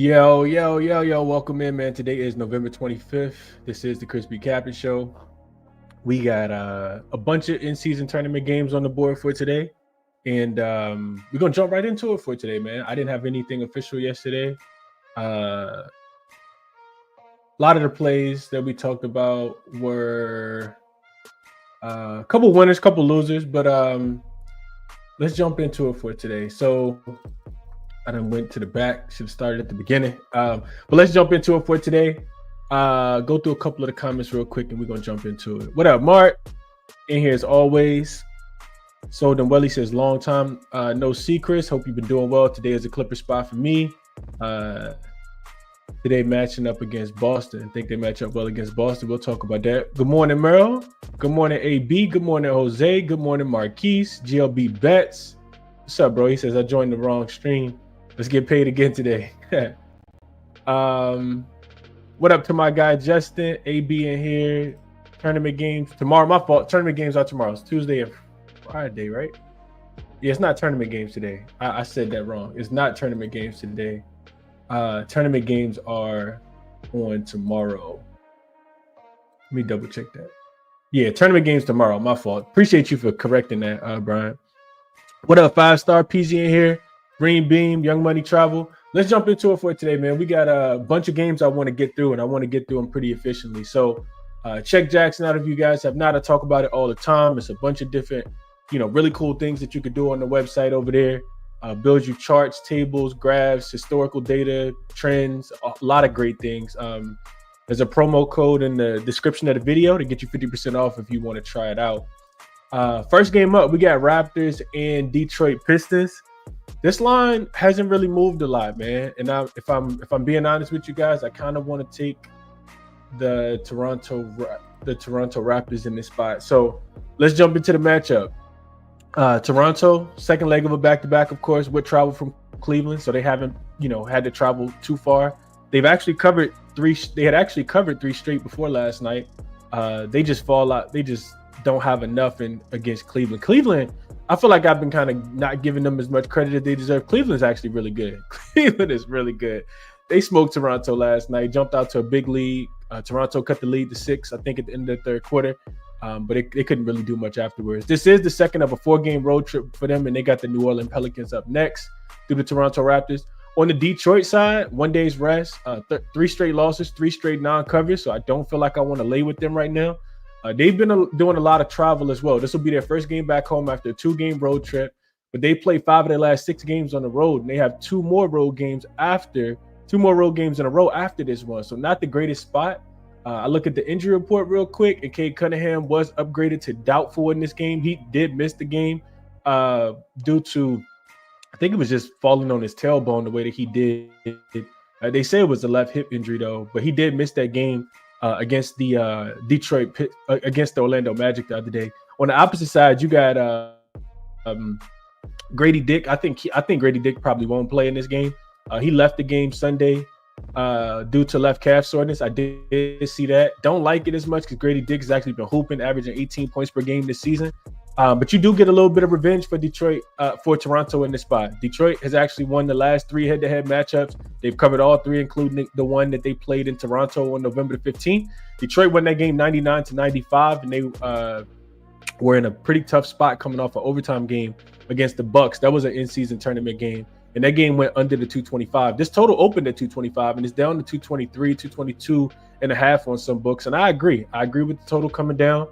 Yo, welcome in, man. Today is November 25th. This is the ChrisBeCappinn Show. We got a bunch of in-season tournament games on the board for today. And we're going to jump right into it for today, man. I didn't have anything official yesterday. A lot of the plays that we talked about were a couple winners, couple losers, but let's jump into it for today. So I done went to the back, should have started at the beginning. But let's jump into it for today. Go through a couple of the comments real quick and we're going to jump into it. What up, Mark? In here as always. So Welly says, long time no see, Chris. Hope you've been doing well. Today is a Clipper spot for me. Today matching up against Boston. I think they match up well against Boston. We'll talk about that. Good morning, Merrill. Good morning, AB. Good morning, Jose. Good morning, Marquise. GLB Bets. What's up, bro? He says, I joined the wrong stream. Let's get paid again today. What up to my guy, Justin? AB in here. Tournament games tomorrow. My fault. Tournament games are tomorrow. It's Tuesday and Friday, right? Yeah, it's not tournament games today. I said that wrong. It's not tournament games today. Tournament games are on tomorrow. Let me double check that. Yeah, tournament games tomorrow. My fault. Appreciate you for correcting that, Brian. What up, 5-star PZ in here? Green Beam, Young Money Travel. Let's jump into it for today, man. We got a bunch of games I want to get through, and I want to get through them pretty efficiently. So check jaXon out if you guys have not. I talk about it all the time. It's a bunch of different, really cool things that you could do on the website over there. Build you charts, tables, graphs, historical data, trends, a lot of great things. There's a promo code in the description of the video to get you 50% off if you want to try it out. First game up, we got Raptors and Detroit Pistons. This line hasn't really moved a lot, man. And if I'm being honest with you guys, I kind of want to take the Toronto Raptors in this spot. So let's jump into the matchup. Toronto, second leg of a back-to-back, of course, with travel from Cleveland, so they haven't, had to travel too far. They've actually covered three. They had actually covered three straight before last night. They just fall out. They just don't have enough against Cleveland. Cleveland, I feel like I've been kind of not giving them as much credit as they deserve. Cleveland's actually really good. Cleveland is really good. They smoked Toronto last night, jumped out to a big lead. Toronto cut the lead to 6, I think, at the end of the third quarter. But they couldn't really do much afterwards. This is the second of a 4-game road trip for them, and they got the New Orleans Pelicans up next through the Toronto Raptors. On the Detroit side, 1 day's rest, 3 straight losses, 3 straight non-covers, so I don't feel like I want to lay with them right now. They've been doing a lot of travel as well. This will be their first game back home after a 2-game road trip, but they played 5 of their last 6 games on the road, and they have 2 more road games in a row after this one, so not the greatest spot. I look at the injury report real quick, and Cade Cunningham was upgraded to doubtful in this game. He did miss the game due to, I think it was just falling on his tailbone the way that he did. They say it was a left hip injury, though, but he did miss that game against the against the Orlando Magic the other day. On the opposite side, you got Grady Dick. I think Grady Dick probably won't play in this game. He left the game Sunday due to left calf soreness. I did see that. Don't like it as much because Grady Dick has actually been hooping, averaging 18 points per game this season. But you do get a little bit of revenge for Toronto in this spot. Detroit has actually won the last 3 head-to-head matchups. They've covered all 3, including the one that they played in Toronto on November the 15th. Detroit won that game 99-95, and they were in a pretty tough spot coming off an overtime game against the Bucks. That was an in-season tournament game. And that game went under the 225. This total opened at 225, and it's down to 223, 222 and a half on some books. And I agree. with the total coming down.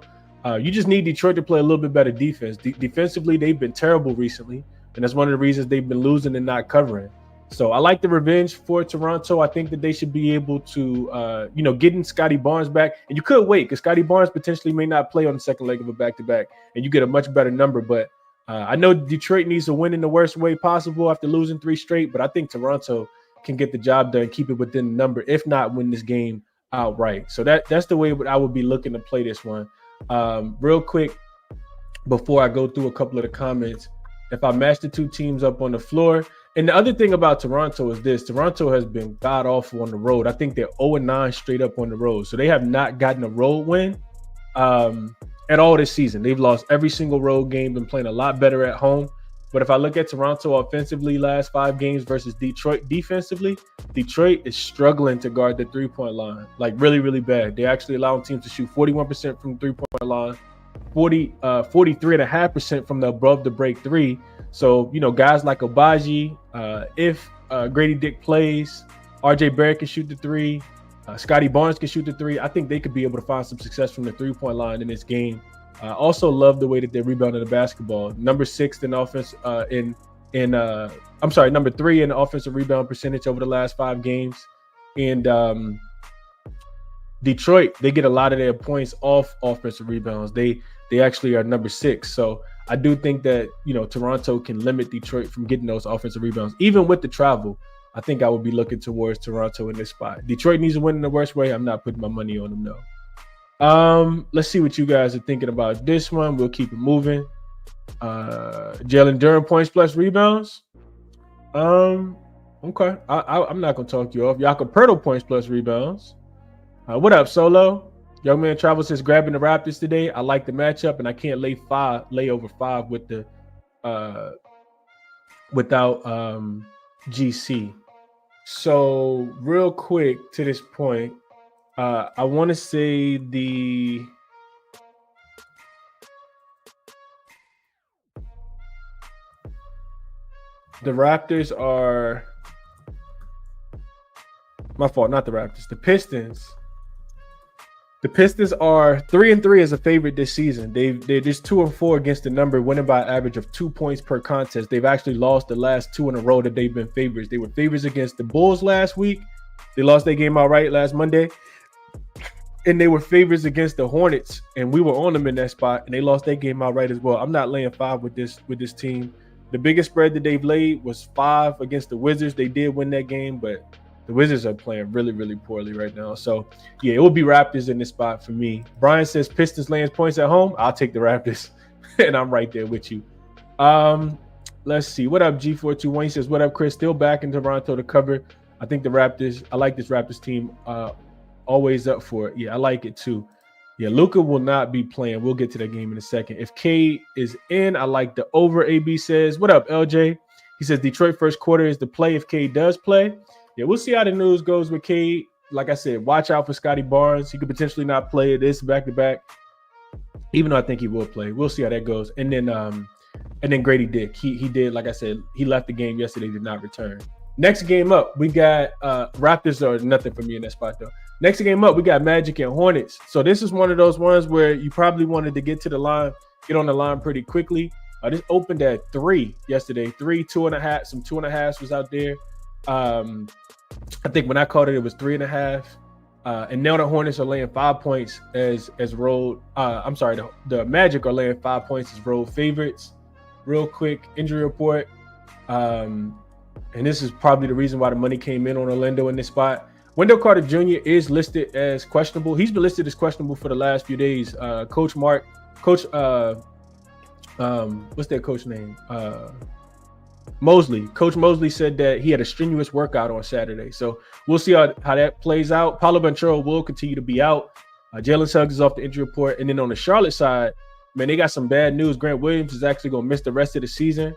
You just need Detroit to play a little bit better defense. Defensively, they've been terrible recently, and that's one of the reasons they've been losing and not covering. So I like the revenge for Toronto. I think that they should be able to, getting Scotty Barnes back. And you could wait because Scotty Barnes potentially may not play on the second leg of a back-to-back, and you get a much better number. But I know Detroit needs to win in the worst way possible after losing 3 straight, but I think Toronto can get the job done, keep it within the number, if not win this game outright. So that's the way I would be looking to play this one. Real quick, before I go through a couple of the comments, if I match the 2 teams up on the floor, and the other thing about Toronto is this: Toronto has been god awful on the road. I think they're 0-9 straight up on the road, so they have not gotten a road win at all this season. They've lost every single road game, been playing a lot better at home. But if I look at Toronto offensively last 5 games versus Detroit defensively, Detroit is struggling to guard the three-point line, like really, really bad. They're actually allowing teams to shoot 41% from the three-point line, 43.5% from the above the break three. So, guys like Obaji, if Grady Dick plays, RJ Barrett can shoot the three, Scotty Barnes can shoot the three. I think they could be able to find some success from the three-point line in this game. I also love the way that they rebounded the basketball. Number 6 in offense number 3 in offensive rebound percentage over the last 5 games. And Detroit, they get a lot of their points off offensive rebounds. They actually are number 6. So I do think that, Toronto can limit Detroit from getting those offensive rebounds. Even with the travel, I think I would be looking towards Toronto in this spot. Detroit needs to win in the worst way. I'm not putting my money on them, though. Let's see what you guys are thinking about this one. We'll keep it moving. Jalen Duren points plus rebounds. Okay. I'm not gonna talk you off. Jakob Poeltl points plus rebounds. What up, Solo? Young man travels since grabbing the Raptors today. I like the matchup, and I can't lay over 5 with the without GC. So real quick to this point. I want to say the Raptors are my fault, not the Raptors. The Pistons. The Pistons are 3-3 as a favorite this season. They're just 2-4 against the number, winning by an average of 2 points per contest. They've actually lost the last 2 in a row that they've been favorites. They were favorites against the Bulls last week. They lost their game outright last Monday. And they were favorites against the Hornets, and we were on them in that spot, and they lost their game outright as well. I'm not laying 5 with this team. The biggest spread that they've laid was 5 against the Wizards. They did win that game, but the Wizards are playing really, really poorly right now. So, yeah, it would be Raptors in this spot for me. Brian says Pistons laying points at home. I'll take the Raptors, and I'm right there with you. Let's see. What up, G421? He says, what up, Chris? Still back in Toronto to cover. I think the Raptors – I like this Raptors team. Always up for it. Yeah, I like it too. Yeah, Luka will not be playing. We'll get to that game in a second. If K is in, I like the over. AB says, what up, LJ? He says Detroit first quarter is the play if K does play. Yeah, we'll see how the news goes with K. Like I said, watch out for Scotty Barnes. He could potentially not play this back-to-back, even though I think he will play. We'll see how that goes. And then Grady Dick. He did, like I said, he left the game yesterday, did not return. Next game up, we got Raptors are nothing for me in that spot, though. Next game up, we got Magic and Hornets. So this is one of those ones where you probably wanted to get to the line, get on the line pretty quickly. This opened at 3 yesterday. 3, 2.5. Some 2.5s was out there. I think when I called it, it was 3.5. And now the Hornets are laying 5 points as road. I'm sorry, the Magic are laying 5 points as road favorites. Real quick injury report. And this is probably the reason why the money came in on Orlando in this spot. Wendell Carter Jr. is listed as questionable. He's been listed as questionable for the last few days. Coach, what's that coach name? Mosley. Coach Mosley said that he had a strenuous workout on Saturday. So we'll see how that plays out. Paolo Banchero will continue to be out. Jalen Suggs is off the injury report. And then on the Charlotte side, man, they got some bad news. Grant Williams is actually going to miss the rest of the season.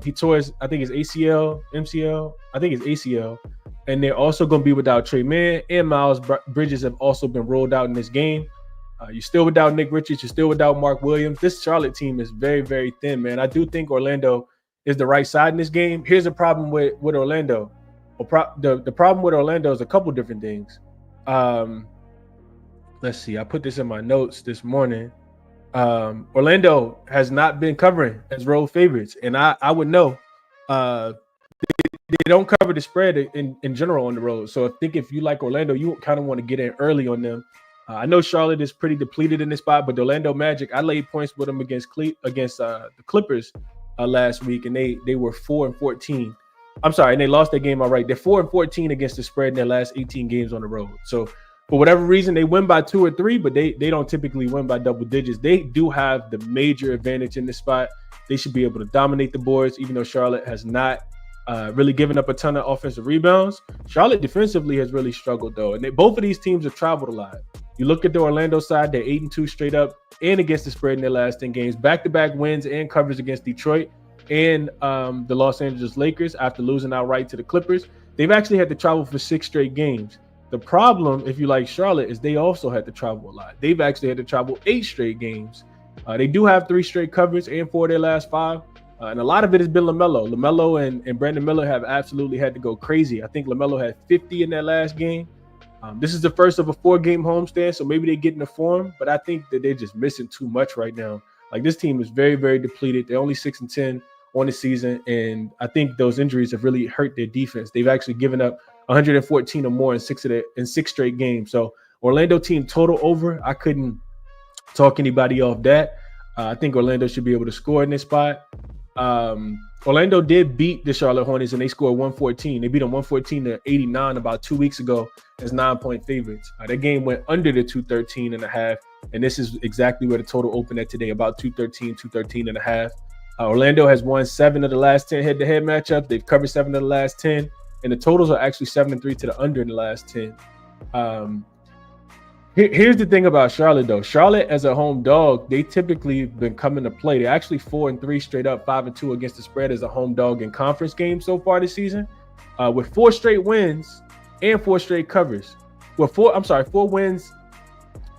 He tore his, I think his ACL, MCL. I think his ACL. And they're also going to be without Trey Mann, and Miles Bridges have also been rolled out in this game. You're still without Nick Richards. You're still without Mark Williams. This Charlotte team is very, very thin, man. I do think Orlando is the right side in this game. Here's the problem with Orlando. The problem with Orlando is a couple different things. Let's see. I put this in my notes this morning. Orlando has not been covering as road favorites, and I would know. They don't cover the spread in general on the road. So I think if you like Orlando, you kind of want to get in early on them. I know Charlotte is pretty depleted in this spot, but the Orlando Magic, I laid points with them against the Clippers last week, and they were 4-14. I'm sorry, and they lost their game outright. They're 4-14 against the spread in their last 18 games on the road. So for whatever reason, they win by 2 or 3, but they don't typically win by double digits. They do have the major advantage in this spot. They should be able to dominate the boards, even though Charlotte has not really given up a ton of offensive rebounds. Charlotte defensively has really struggled, though, and both of these teams have traveled a lot. You look at the Orlando side, they're 8-2 straight up and against the spread in their last 10 games, back-to-back wins and covers against Detroit and the Los Angeles Lakers after losing outright to the Clippers. They've actually had to travel for 6 straight games. The problem, if you like Charlotte, is they also had to travel a lot. They've actually had to travel 8 straight games. They do have 3 straight covers and 4 of their last 5. And a lot of it has been LaMelo. LaMelo and Brandon Miller have absolutely had to go crazy. I think LaMelo had 50 in that last game. This is the first of a 4-game homestand, so maybe they get in the form, but I think that they're just missing too much right now. Like, this team is very, very depleted. They're only 6-10 on the season, and I think those injuries have really hurt their defense. They've actually given up 114 or more in 6 straight games. So Orlando team total over. I couldn't talk anybody off that. I think Orlando should be able to score in this spot. Orlando did beat the Charlotte Hornets, and they scored 114. They beat them 114-89 about 2 weeks ago as 9-point favorites. That game went under the 213.5, and this is exactly where the total opened at today, about 213.5. Orlando has won 7 of the last 10 head-to-head matchups. They've covered 7 of the last 10, and the totals are actually 7-3 to the under in the last 10. Here's the thing about Charlotte, though. Charlotte, as a home dog, they typically been coming to play. They're actually 4-3 straight up, 5-2 against the spread as a home dog in conference games so far this season, with 4 straight wins and 4 straight covers. 4 wins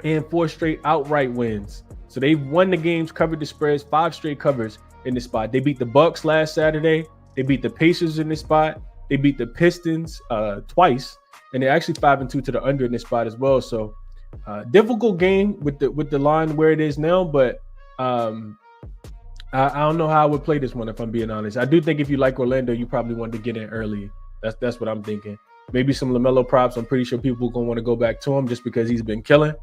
and 4 straight outright wins. So they've won the games, covered the spreads, 5 straight covers in this spot. They beat the Bucks last Saturday. They beat the Pacers in this spot. They beat the Pistons twice, and they're actually 5-2 to the under in this spot as well. So difficult game with the line where it is now, but I don't know how I would play this one if I'm being honest. I do think if you like Orlando, you probably want to get in early. That's what I'm thinking. Maybe some LaMelo props. I'm pretty sure people are gonna want to go back to him just because he's been killing.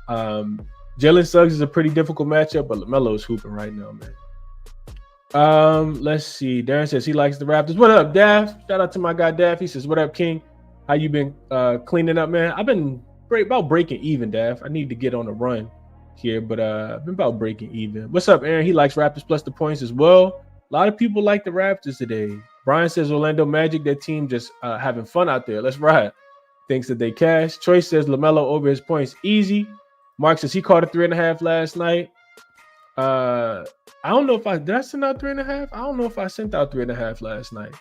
Jalen Suggs is a pretty difficult matchup, but LaMelo is hooping right now, man. Let's see. Darren says he likes the Raptors. What up, Daff? Shout out to my guy Daff. He says, "What up, King? How you been cleaning up, man?" I've been about breaking even, Daff. I need to get on a run here, but I've been about breaking even. What's up, Aaron? He likes Raptors plus the points as well. A lot of people like the Raptors today. Brian says Orlando Magic, that team just having fun out there. Let's ride. Thinks that they cash. Choice says LaMelo over his points easy. Mark says he caught a 3.5 last night. I don't know if did I send out 3.5? I don't know if I sent out 3.5 last night.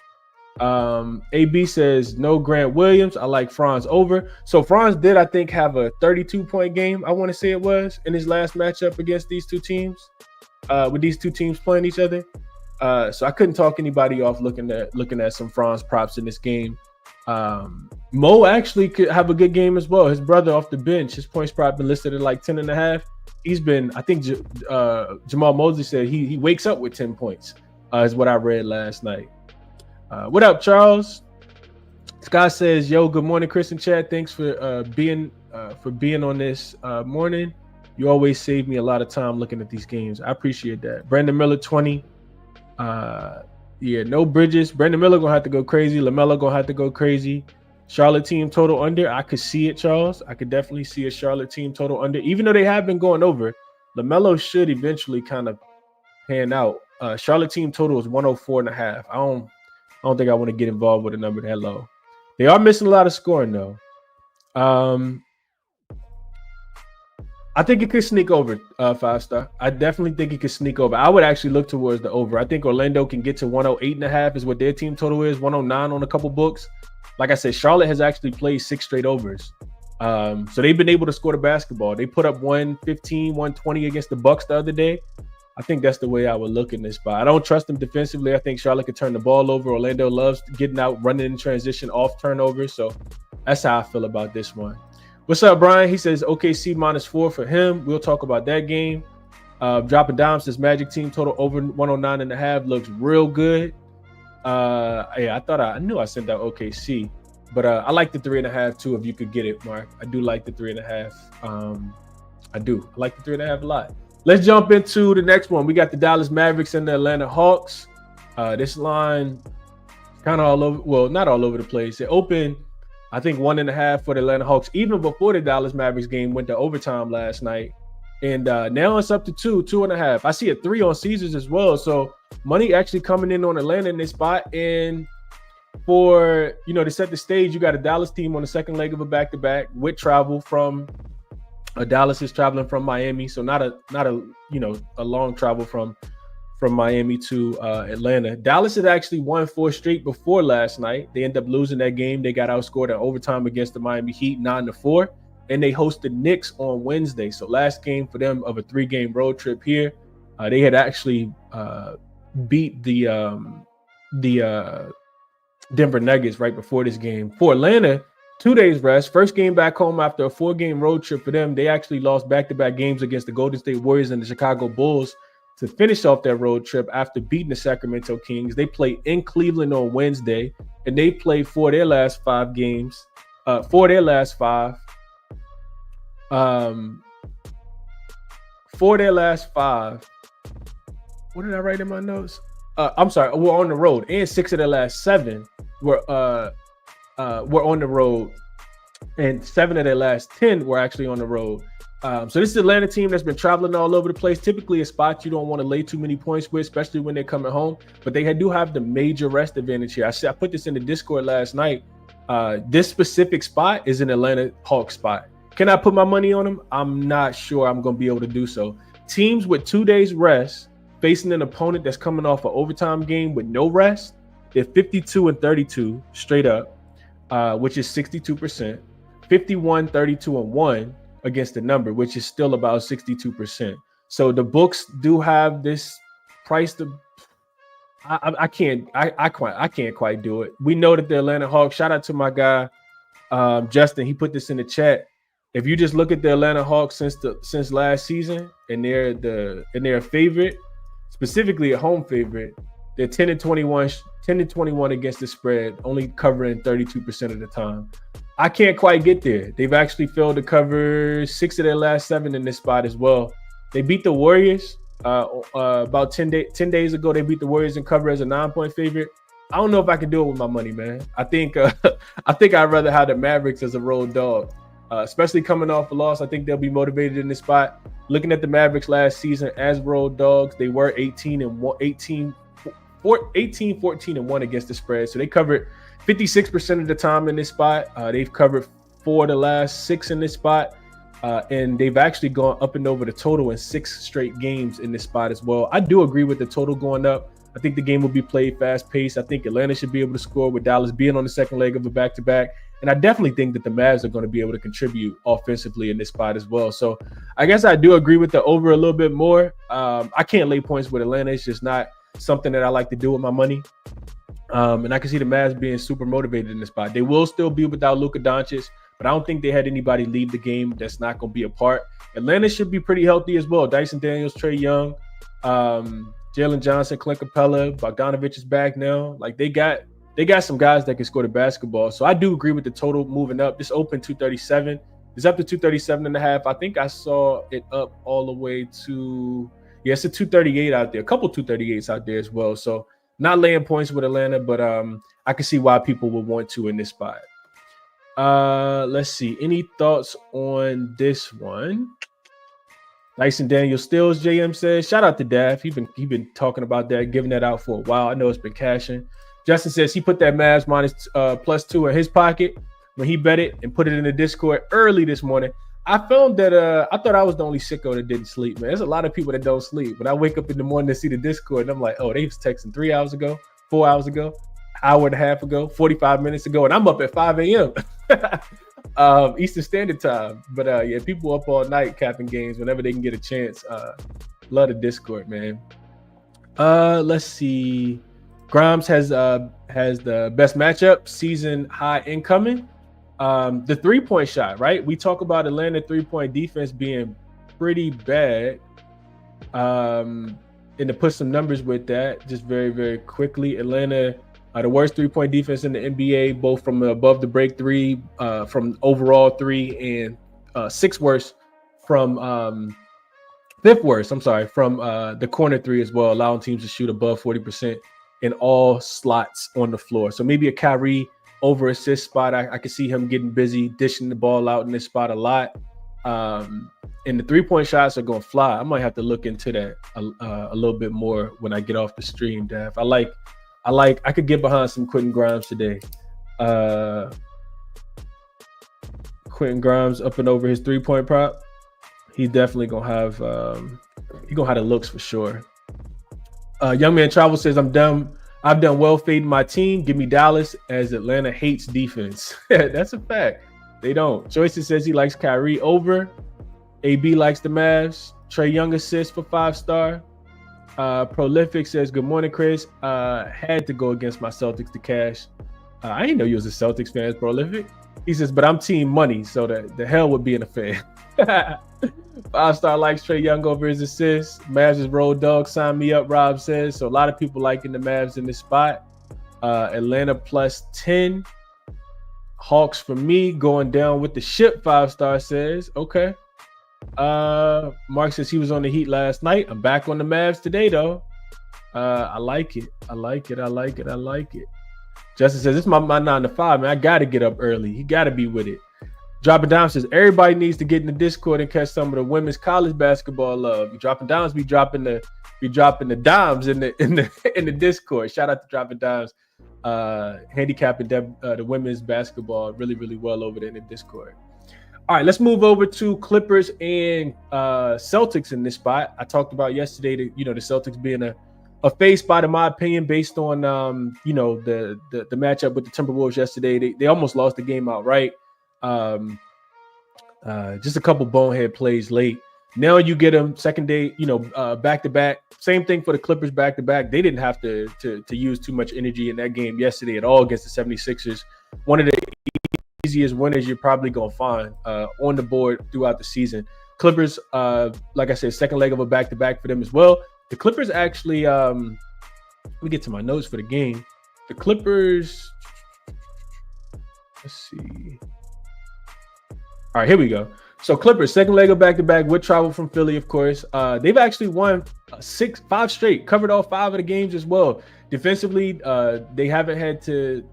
AB says no Grant Williams. I like Franz over. So Franz did, I think, have a 32-point game, I want to say it was, in his last matchup against these two teams, with these two teams playing each other. So I couldn't talk anybody off looking at some Franz props in this game. Mo actually could have a good game as well. His brother off the bench, his points prop been listed at like 10.5. He's been, I think Jamal Mosley said he wakes up with 10 points, is what I read last night. What up, Charles? Scott says, yo, good morning, Chris and Chad. Thanks for being on this morning. You always save me a lot of time looking at these games. I appreciate that. Brandon Miller, 20. Yeah, no Bridges. Brandon Miller gonna have to go crazy. LaMelo gonna have to go crazy. Charlotte team total under. I could see it, Charles. I could definitely see a Charlotte team total under. Even though they have been going over, LaMelo should eventually kind of pan out. Charlotte team total is 104.5. I don't think I want to get involved with a number that low. They are missing a lot of scoring though. I think it could sneak over 5-star. I definitely think it could sneak over. I would actually look towards the over. I think Orlando can get to 108.5 is what their team total is, 109 on a couple books. Like I said, Charlotte has actually played 6 straight overs. So they've been able to score the basketball. They put up 115, 120 against the Bucks the other day. I think that's the way I would look in this spot. I don't trust them defensively. I think Charlotte could turn the ball over. Orlando loves getting out, running in transition off turnovers. So that's how I feel about this one. What's up, Brian? He says OKC -4 for him. We'll talk about that game. Dropping down says Magic team total over 109.5 looks real good. Yeah, I knew I sent that OKC, but I like the 3.5 too. If you could get it, Mark, I do like the 3.5. I like the 3.5 a lot. Let's jump into the next one. We got the Dallas Mavericks and the Atlanta Hawks. This line kind of all over. Well, not all over the place. It opened, I think, 1.5 for the Atlanta Hawks, even before the Dallas Mavericks game went to overtime last night. And now it's up to 2.5. I see a 3 on Caesars as well. So money actually coming in on Atlanta in this spot. And for, to set the stage, you got a Dallas team on the second leg of a back-to-back with travel from Dallas is traveling from Miami. So not a long travel from from Miami to Atlanta. Dallas had actually won 4 straight before last night. They ended up losing that game. They got outscored in overtime against the Miami Heat 9-4, and they hosted Knicks on Wednesday. So last game for them of a 3-game road trip here. They had actually beat the Denver Nuggets right before this game. For Atlanta, 2 days rest. First game back home after a 4-game road trip for them. They actually lost back-to-back games against the Golden State Warriors and the Chicago Bulls to finish off their road trip after beating the Sacramento Kings. They played in Cleveland on Wednesday, and they played for their last 5 games. For their last five, what did I write in my notes? I'm sorry, we're on the road, and 6 of their last 7 were on the road, and 7 of their last 10 were actually on the road. So this is an Atlanta team that's been traveling all over the place. Typically a spot you don't want to lay too many points with, especially when they're coming home. But they do have the major rest advantage here. I put this in the Discord last night. This specific spot is an Atlanta Hawks spot. Can I put my money on them? I'm not sure I'm going to be able to do so. Teams with 2 days rest facing an opponent that's coming off an overtime game with no rest, they're 52-32 straight up, which is 62%. 51-32-1 against the number, which is still about 62%. So the books do have this price to. I can't quite do it. We know that the Atlanta Hawks. Shout out to my guy Justin. He put this in the chat. If you just look at the Atlanta Hawks since last season, and they're a favorite, specifically a home favorite, they're 10-21 against the spread, only covering 32% of the time. I can't quite get there. They've actually failed to cover 6 of their last 7 in this spot as well. They beat the Warriors about 10 days ago. They beat the Warriors and cover as a 9-point favorite. I don't know if I can do it with my money, man. I think I'd rather have the Mavericks as a road dog, especially coming off a loss. I think they'll be motivated in this spot. Looking at the Mavericks last season as road dogs, they were 18-14-1 against the spread. So they covered 56% of the time in this spot. They've covered 4 of the last 6 in this spot. And they've actually gone up and over the total in 6 straight games in this spot as well. I do agree with the total going up. I think the game will be played fast-paced. I think Atlanta should be able to score with Dallas being on the second leg of a back-to-back. And I definitely think that the Mavs are going to be able to contribute offensively in this spot as well. So I guess I do agree with the over a little bit more. I can't lay points with Atlanta. It's just not something that I like to do with my money. And I can see the Mavs being super motivated in this spot. They will still be without Luka Doncic, but I don't think they had anybody leave the game that's not going to be a part. Atlanta should be pretty healthy as well. Dyson Daniels, Trae Young, Jalen Johnson, Clint Capella, Bogdanovich is back now. Like they got some guys that can score the basketball. So I do agree with the total moving up. This opened 237. It's up to 237.5. I think I saw it up all the way to it's a 238 out there. A couple 238s out there as well. So not laying points with Atlanta, but I can see why people would want to in this spot. Let's see. Any thoughts on this one? Dyson Daniel Stills, JM says, shout out to Dav. He been talking about that, giving that out for a while. I know it's been cashing. Justin says he put that Mavs minus +2 in his pocket when he bet it and put it in the Discord early this morning. I found that I thought I was the only sicko that didn't sleep, man. There's a lot of people that don't sleep. When I wake up in the morning to see the Discord, and I'm like, oh, they was texting 3 hours ago, 4 hours ago, hour and a half ago, 45 minutes ago, and I'm up at 5 a.m. Eastern Standard Time. But yeah, people up all night capping games whenever they can get a chance. Love the Discord, man. Let's see. Grimes has the best matchup, season high incoming. The 3-point shot, right? We talk about Atlanta 3-point defense being pretty bad. And to put some numbers with that, just very, very quickly, Atlanta, the worst 3-point defense in the NBA, both from above the break 3, from overall 3, and 6th worst from 5th worst, from the corner 3 as well, allowing teams to shoot above 40% in all slots on the floor. So maybe a Kyrie over assist spot. I could see him getting busy, dishing the ball out in this spot a lot. And the 3-point shots are going to fly. I might have to look into that a little bit more when I get off the stream, Dav. I could get behind some Quentin Grimes today. Quentin Grimes up and over his 3-point prop. He's definitely going to have, he's going to have the looks for sure. Young Man Travel says, I'm done. I've done well fading my team. Give me Dallas, as Atlanta hates defense. That's a fact. They don't. Joyce says he likes Kyrie over. AB likes the Mavs. Trey Young assist for 5-star. Prolific says, good morning, Chris. Had to go against my Celtics to cash. I didn't know you was a Celtics fan, Prolific. He says, but I'm team money, so the hell would be in a fan. 5-star likes Trey Young over his assists. Mavs is road dog. Sign me up, Rob says. So a lot of people liking the Mavs in this spot. Atlanta plus 10. Hawks for me, going down with the ship, 5-star says. Okay. Mark says he was on the Heat last night. I'm back on the Mavs today, though. I like it. I like it. Justin says, this is my 9 to 5, man. I got to get up early. He got to be with it. Dropping Down says, everybody needs to get in the Discord and catch some of the women's college basketball love. Dropping Downs be dropping the dimes in the Discord. Shout out to Dropping Dimes. Handicapping the women's basketball really, really well over there in the Discord. All right, let's move over to Clippers and Celtics in this spot. I talked about yesterday the Celtics being a phase spot, in my opinion, based on the matchup with the Timberwolves yesterday. They almost lost the game outright. Just a couple bonehead plays late. Now you get them second day, back to back. Same thing for the Clippers back to back. They didn't have to use too much energy in that game yesterday at all against the 76ers. One of the easiest winners you're probably gonna find on the board throughout the season. Clippers, like I said, second leg of a back to back for them as well. The Clippers actually, let me get to my notes for the game. The Clippers, let's see. All right, here we go. So Clippers, second leg of back-to-back with travel from Philly, of course. They've actually won 5 straight, covered all 5 of the games as well. Defensively, they haven't had to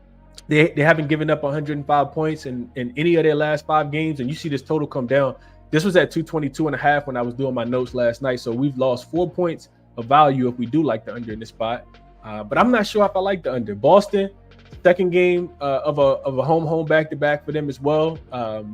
– they haven't given up 105 points in any of their last 5 games, and you see this total come down. This was at 222.5 when I was doing my notes last night, so we've lost 4 points of value if we do like the under in this spot. But I'm not sure if I like the under. Boston – second game of a home back-to-back for them as well.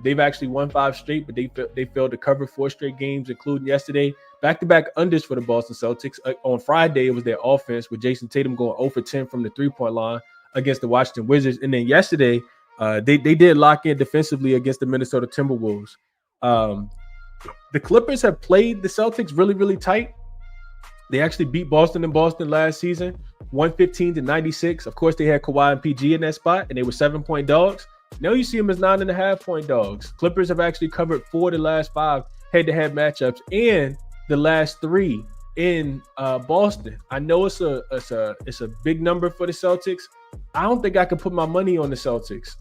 They've actually won 5 straight, but they failed to cover 4 straight games, including yesterday. Back-to-back unders for the Boston Celtics. On Friday, it was their offense with Jason Tatum going 0 for 10 from the three-point line against the Washington Wizards. And then yesterday, they did lock in defensively against the Minnesota Timberwolves. The Clippers have played the Celtics really, really tight. They actually beat Boston in Boston last season, 115-96. Of course, they had Kawhi and PG in that spot, and they were 7-point dogs. Now you see them as 9.5-point dogs. Clippers have actually covered 4 of the last 5 head-to-head matchups and the last 3 in Boston. I know it's a big number for the Celtics. I don't think I can put my money on the Celtics.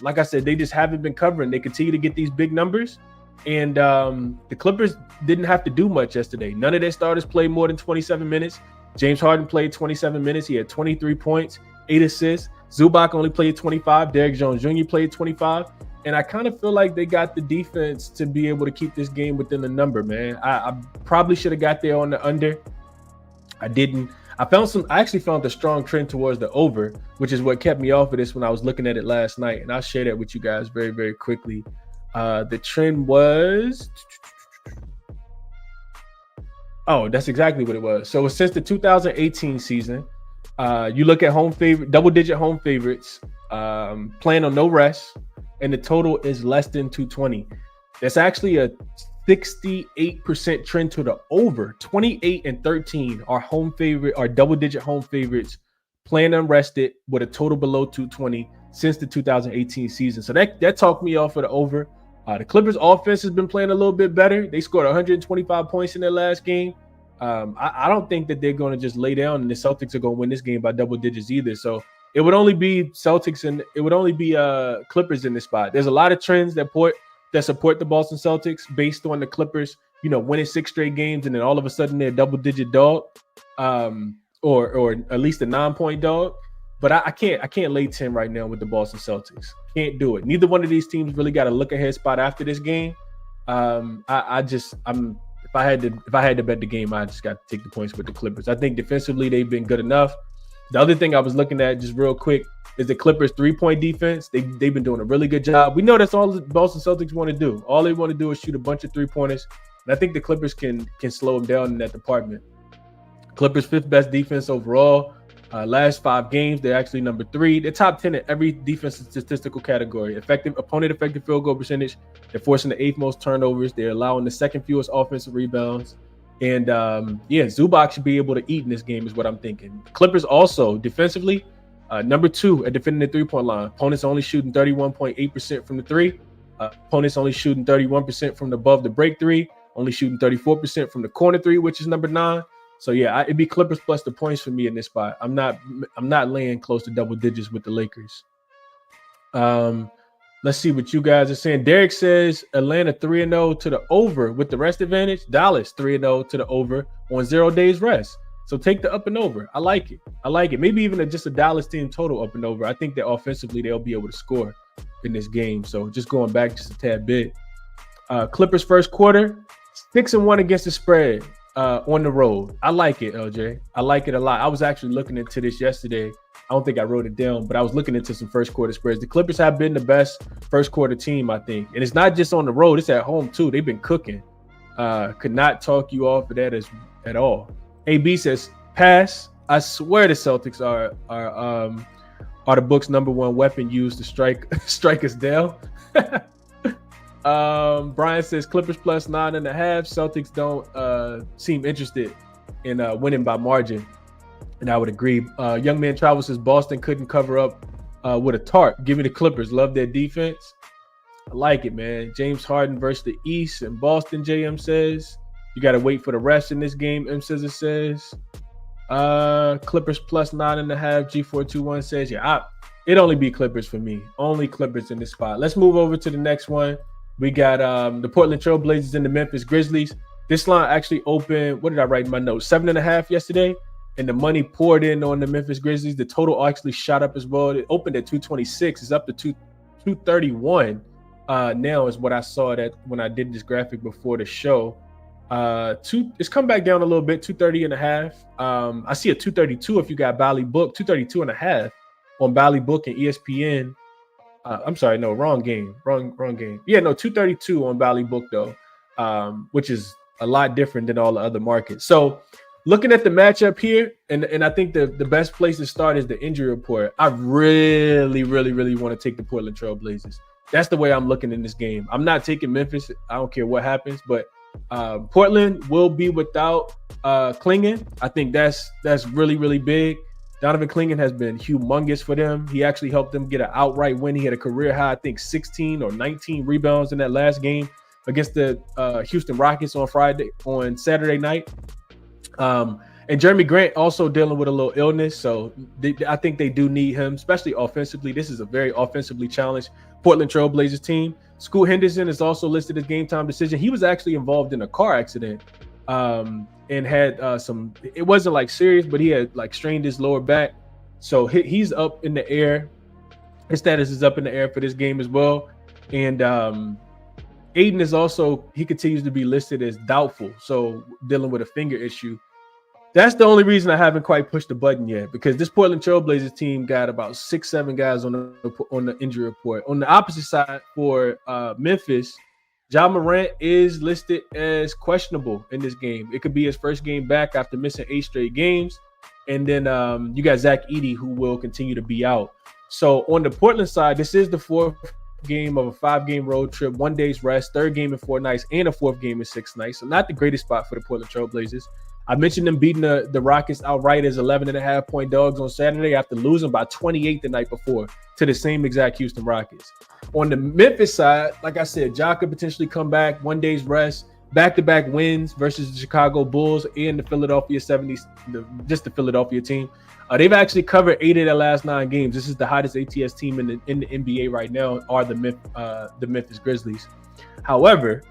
Like I said, they just haven't been covering. They continue to get these big numbers. And the Clippers didn't have to do much yesterday. None of their starters played more than 27 minutes. James Harden played 27 minutes. He had 23 points, 8 assists. Zubac only played 25. Derrick Jones Jr. played 25. And I kind of feel like they got the defense to be able to keep this game within the number, man. I probably should have got there on the under. I didn't. I actually found a strong trend towards the over, which is what kept me off of this when I was looking at it last night. And I'll share that with you guys very, very quickly. The trend was, that's exactly what it was. So since the 2018 season, you look at double-digit home favorites, playing on no rest, and the total is less than 220. That's actually a 68% trend to the over. 28-13 are double-digit home favorites playing unrested with a total below 220 since the 2018 season. So that talked me off of the over. The Clippers offense has been playing a little bit better. They scored 125 points in their last game. I don't think that they're going to just lay down and the Celtics are going to win this game by double digits either. So it would only be Celtics and it would only be Clippers in this spot. There's a lot of trends that support the Boston Celtics based on the Clippers, winning 6 straight games and then all of a sudden they're a double-digit dog, or at least a 9-point dog. But I can't lay 10 right now with the Boston Celtics. Can't do it. Neither one of these teams really got a look ahead spot after this game. If I had to bet the game, I just got to take the points with the Clippers. I think defensively they've been good enough. The other thing I was looking at just real quick is the Clippers 3-point defense. They've been doing a really good job. We know that's all the Boston Celtics want to do. All they want to do is shoot a bunch of 3-pointers. And I think the Clippers can slow them down in that department. Clippers 5th best defense overall. Last 5 games, they're actually number 3. They're top 10 in every defensive statistical category. Opponent effective field goal percentage. They're forcing the 8th most turnovers. They're allowing the 2nd fewest offensive rebounds. And Zubac should be able to eat in this game is what I'm thinking. Clippers also defensively, number 2 at defending the 3-point line. Opponents only shooting 31.8% from the 3. Opponents only shooting 31% from above the break 3. Only shooting 34% from the corner 3, which is number 9. So yeah, it'd be Clippers plus the points for me in this spot. I'm not laying close to double digits with the Lakers. Let's see what you guys are saying. Derek says Atlanta 3-0 to the over with the rest advantage. Dallas 3-0 to the over on 0 days rest. So take the up and over. I like it. Maybe even just a Dallas team total up and over. I think that offensively they'll be able to score in this game. So just going back just a tad bit. Clippers first quarter, 6-1 against the spread. On the road. I like it, LJ. I like it a lot. I was actually looking into this yesterday. I don't think I wrote it down, but I was looking into some first quarter spreads. The Clippers have been the best first quarter team, I think. And it's not just on the road, it's at home too. They've been cooking. Could not talk you off of that at all. AB says, pass. I swear the Celtics are the book's number 1 weapon used to strike us down. Brian says Clippers plus 9.5. Celtics don't seem interested in winning by margin, and I would agree. Young Man Travel says Boston couldn't cover up with a tarp. Give me the Clippers. Love their defense. I like it, man. James Harden versus the East and Boston. JM says you got to wait for the rest in this game. M Scissor says Clippers plus 9.5. G421 says it only be Clippers for me. Only Clippers in this spot. Let's move over to the next one. We got the Portland Trail Blazers and the Memphis Grizzlies. This line actually opened, what did I write in my notes? 7.5 yesterday, and the money poured in on the Memphis Grizzlies. The total actually shot up as well. It opened at 226. It's up to 231 now is what I saw that when I did this graphic before the show. It's come back down a little bit, 230.5. I see a 232 if you got Bally Book, 232.5 on Bally Book and ESPN. I'm sorry, no, wrong game. Wrong game. Yeah, no, 232 on Bally Book though, which is a lot different than all the other markets. So looking at the matchup here, and I think the best place to start is the injury report. I really want to take the Portland Trail Blazers. That's the way I'm looking in this game. I'm not taking Memphis. I don't care what happens, but Portland will be without Clingan. I think that's really big. Donovan Clingan has been humongous for them. He actually helped them get an outright win. He had a career high, I think 16 or 19 rebounds in that last game against the Houston Rockets on Saturday night. And Jeremy Grant also dealing with a little illness. So I think they do need him, especially offensively. This is a very offensively challenged Portland Trail Blazers team. Scoot Henderson is also listed as game time decision. He was actually involved in a car accident. And had it wasn't like serious, but he had like strained his lower back. So he's up in the air. His status is up in the air for this game as well. And Aiden is also, he continues to be listed as doubtful. So dealing with a finger issue. That's the only reason I haven't quite pushed the button yet, because this Portland Trail Blazers team got about 6-7 guys on the injury report. On the opposite side for Memphis, Ja Morant is listed as questionable in this game. It could be his first game back after missing 8 straight games. And then you got Zach Edey, who will continue to be out. So on the Portland side, this is the 4th game of a 5-game road trip, 1 day's rest, 3rd game in 4 nights, and a 4th game in 6 nights. So not the greatest spot for the Portland Trail Blazers. I mentioned them beating the Rockets outright as 11.5-point dogs on Saturday after losing by 28 the night before to the same exact Houston Rockets. On the Memphis side, like I said, Ja could potentially come back, 1 day's rest, back-to-back wins versus the Chicago Bulls and the Philadelphia 70s, just the Philadelphia team. They've actually covered 8 of their last 9 games. This is the hottest ATS team in the NBA right now, are the Memphis Grizzlies. However,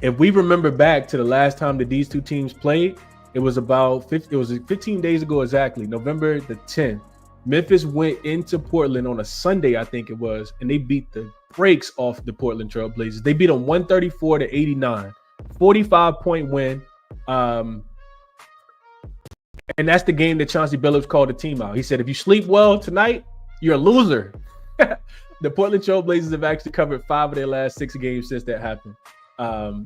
if we remember back to the last time that these two teams played, it was 15 days ago exactly, November the 10th. Memphis went into Portland on a Sunday, I think it was, and they beat the brakes off the Portland Trail Blazers. They beat them 134-89, 45-point win. And that's the game that Chauncey Billups called the team out. He said, if you sleep well tonight, you're a loser. The Portland Trail Blazers have actually covered 5 of their last 6 games since that happened.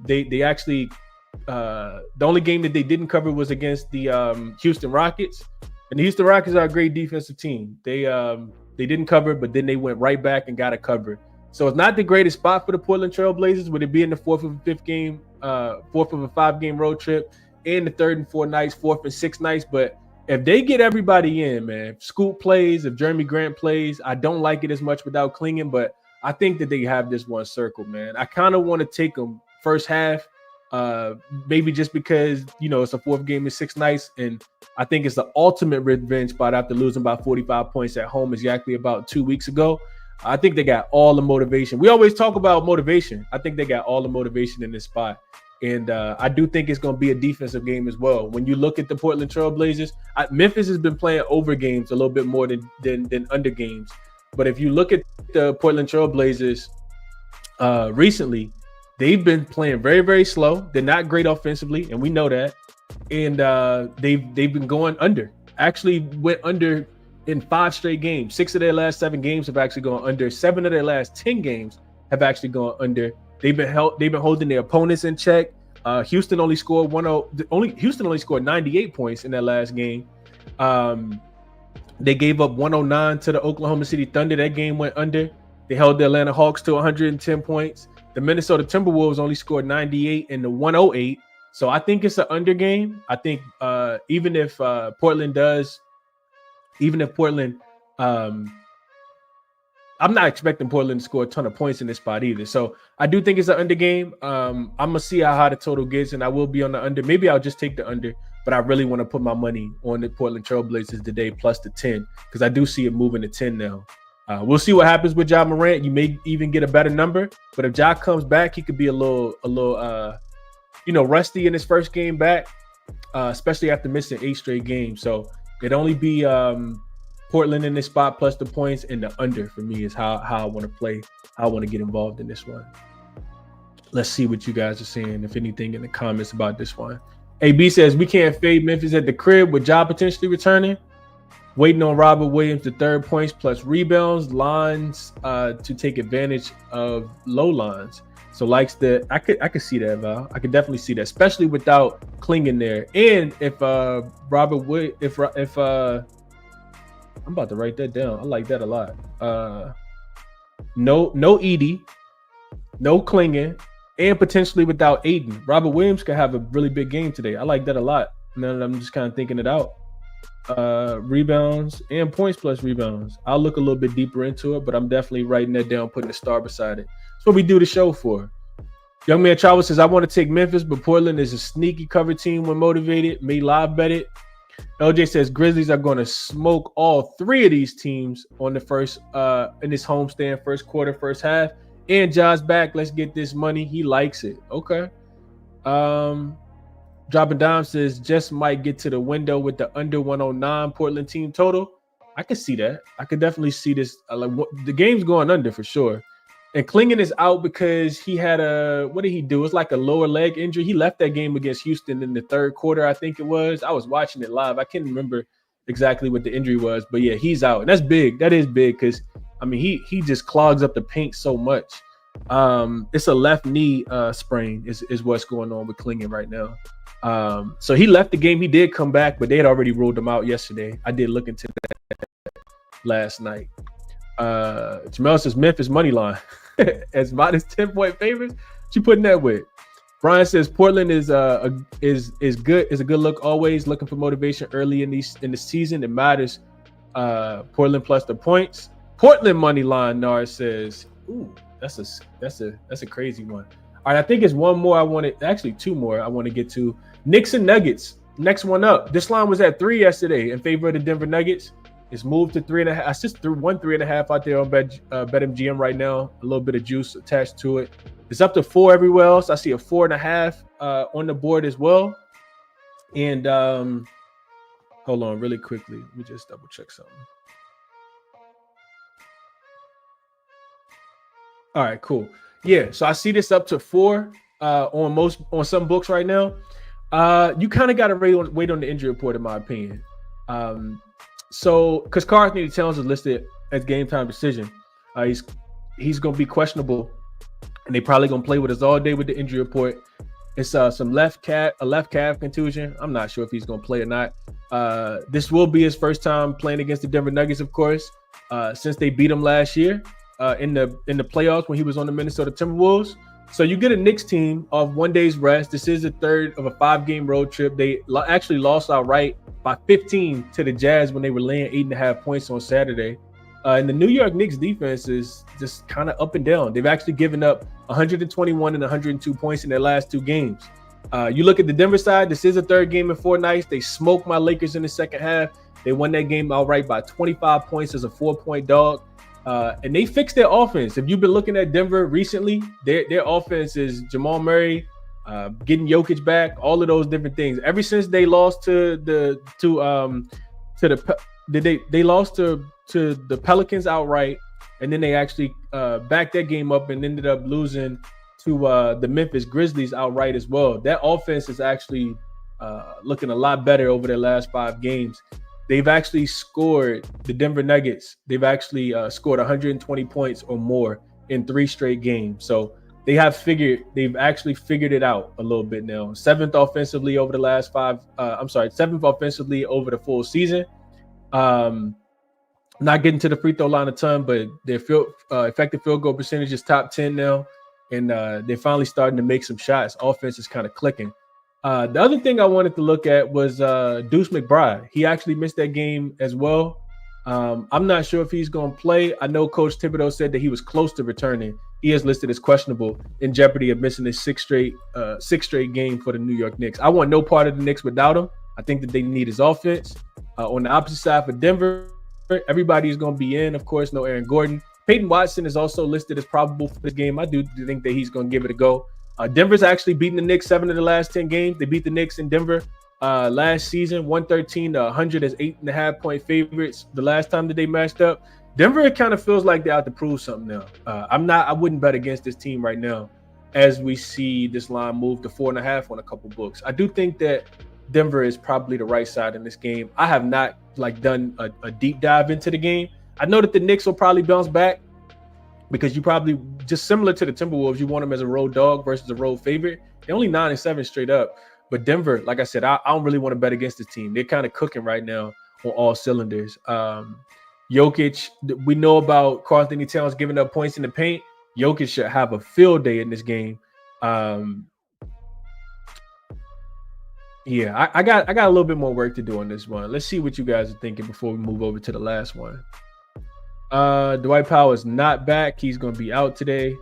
They actually The only game that they didn't cover was against the Houston Rockets, and the Houston Rockets are a great defensive team. They didn't cover, but then they went right back and got a cover. So it's not the greatest spot for the Portland Trail Blazers, with it being the fourth of a 5-game road trip, and the third and fourth and sixth nights. But if they get everybody in, man, if Scoot plays, if Jeremy Grant plays, I don't like it as much without Clingan, but I think that they have this one circle, man. I kind of want to take them first half, maybe just because, it's a fourth game in 6 nights, and I think it's the ultimate revenge spot after losing by 45 points at home exactly about 2 weeks ago. I think they got all the motivation. We always talk about motivation. I think they got all the motivation in this spot. And I do think it's going to be a defensive game as well. When you look at the Portland Trail Blazers, Memphis has been playing over games a little bit more than under games. But if you look at the Portland Trail Blazers recently, they've been playing very, very slow. They're not great offensively, and we know that. And they've been going under. Actually went under in 5 straight games. 6 of their last 7 games have actually gone under. 7 of their last 10 games have actually gone under. They've been holding their opponents in check. Houston only scored 98 points in that last game. They gave up 109 to the Oklahoma City Thunder. That game went under. They held the Atlanta Hawks to 110 points. The Minnesota Timberwolves only scored 98 and the 108. So I think it's an under game. I think even if Portland, I'm not expecting Portland to score a ton of points in this spot either. So I do think it's an under game. I'm going to see how high the total gets, and I will be on the under. Maybe I'll just take the under, but I really want to put my money on the Portland Trail Blazers today plus the 10, because I do see it moving to 10 now. We'll see what happens with Ja Morant. You may even get a better number, but if Ja comes back, he could be a little rusty in his first game back, especially after missing 8 straight games. So it'd only be Portland in this spot plus the points, and the under for me is how I want to play. How I want to get involved in this one. Let's see what you guys are saying, if anything, in the comments about this one. AB says we can't fade Memphis at the crib with Ja potentially returning. Waiting on Robert Williams to 3rd points plus rebounds, lines to take advantage of low lines. So likes the I could see that, Val. I could definitely see that, especially without Clingan there. And if I'm about to write that down. I like that a lot. No Edie, no Clingan, and potentially without Aiden. Robert Williams could have a really big game today. I like that a lot. Now that I'm just kind of thinking it out. Rebounds and points plus rebounds. I'll look a little bit deeper into it, but I'm definitely writing that down, putting a star beside it. That's what we do the show for. Young Man Travel says, I want to take Memphis, but Portland is a sneaky cover team when motivated. May live bet it. LJ says Grizzlies are going to smoke all 3 of these teams on the first in this homestand, first quarter, first half. And John's back. Let's get this money. He likes it. Okay. Dropping Dime says just might get to the window with the under 109 Portland team total. I could see that. I could definitely see this. The game's going under for sure. And Clingan is out because he had what did he do? It's like a lower leg injury. He left that game against Houston in the 3rd quarter, I think it was. I was watching it live. I can't remember exactly what the injury was, but yeah, he's out. And that's big. That is big because, I mean, he just clogs up the paint so much. It's a left knee sprain is what's going on with Clingan right now. So he left the game. He did come back, but they had already ruled him out yesterday. I did look into that last night. Jamel says Memphis money line as minus 10-point favorites. What you putting that with? Brian says Portland is good. Is a good look always. Looking for motivation early in the season. It matters. Portland plus the points. Portland money line. Nar says, ooh, that's a crazy one. All right, I think it's one more I wanted. Actually, 2 more I want to get to. Knicks and Nuggets. Next one up. This line was at 3 yesterday in favor of the Denver Nuggets. It's moved to 3.5. I just threw 3.5 out there on BetMGM right now. A little bit of juice attached to it. It's up to 4 everywhere else. I see a 4.5 on the board as well. And hold on really quickly. Let me just double check something. All right, cool. Yeah, so I see this up to 4 on some books right now. You kind of got to wait on the injury report, in my opinion. So, because Karl-Anthony Towns is listed as game time decision, he's going to be questionable, and they probably going to play with us all day with the injury report. It's a left calf contusion. I'm not sure if he's going to play or not. This will be his first time playing against the Denver Nuggets, of course, since they beat him last year in the playoffs when he was on the Minnesota Timberwolves. So you get a Knicks team off 1 day's rest. This is the third of a 5-game road trip. They actually lost outright by 15 to the Jazz when they were laying 8.5 points on Saturday. And the New York Knicks defense is just kind of up and down. They've actually given up 121 and 102 points in their last 2 games. You look at the Denver side, this is a third game in 4 nights. They smoked my Lakers in the second half. They won that game outright by 25 points as a 4-point dog. And they fixed their offense. If you've been looking at Denver recently, their offense is Jamal Murray, getting Jokic back, all of those different things. Ever since they lost to the Pelicans outright, and then they actually backed that game up and ended up losing to the Memphis Grizzlies outright as well. That offense is actually looking a lot better over their last 5 games. They've actually scored, the Denver Nuggets, they've actually scored 120 points or more in 3 straight games. So they've actually figured it out a little bit now. 7th offensively over the last 7th offensively over the full season. Not getting to the free throw line a ton, but their effective field goal percentage is top 10 now. And they're finally starting to make some shots. Offense is kind of clicking. The other thing I wanted to look at was Deuce McBride. He actually missed that game as well. I'm not sure if he's going to play. I know Coach Thibodeau said that he was close to returning. He is listed as questionable, in jeopardy of missing his sixth straight game for the New York Knicks. I want no part of the Knicks without him. I think that they need his offense. On the opposite side for Denver, everybody is going to be in. Of course, no Aaron Gordon. Peyton Watson is also listed as probable for this game. I do think that he's going to give it a go. Denver's actually beaten the Knicks 7 of the last 10 games. They beat the Knicks in Denver last season, 113 to 100 as 8.5-point favorites the last time that they matched up. Denver, it kind of feels like they're out to prove something now. I wouldn't bet against this team right now as we see this line move to 4.5 on a couple books. I do think that Denver is probably the right side in this game. I have not done a deep dive into the game. I know that the Knicks will probably bounce back because you probably, just similar to the Timberwolves, you want them as a road dog versus a road favorite. They're only 9-7 straight up. But Denver, like I said, I don't really want to bet against this team. They're kind of cooking right now on all cylinders. Jokic, we know about Karl Anthony Towns giving up points in the paint. Jokic should have a field day in this game. Yeah, I got a little bit more work to do on this one. Let's see what you guys are thinking before we move over to the last one. Dwight Powell is not back. He's going to be out today.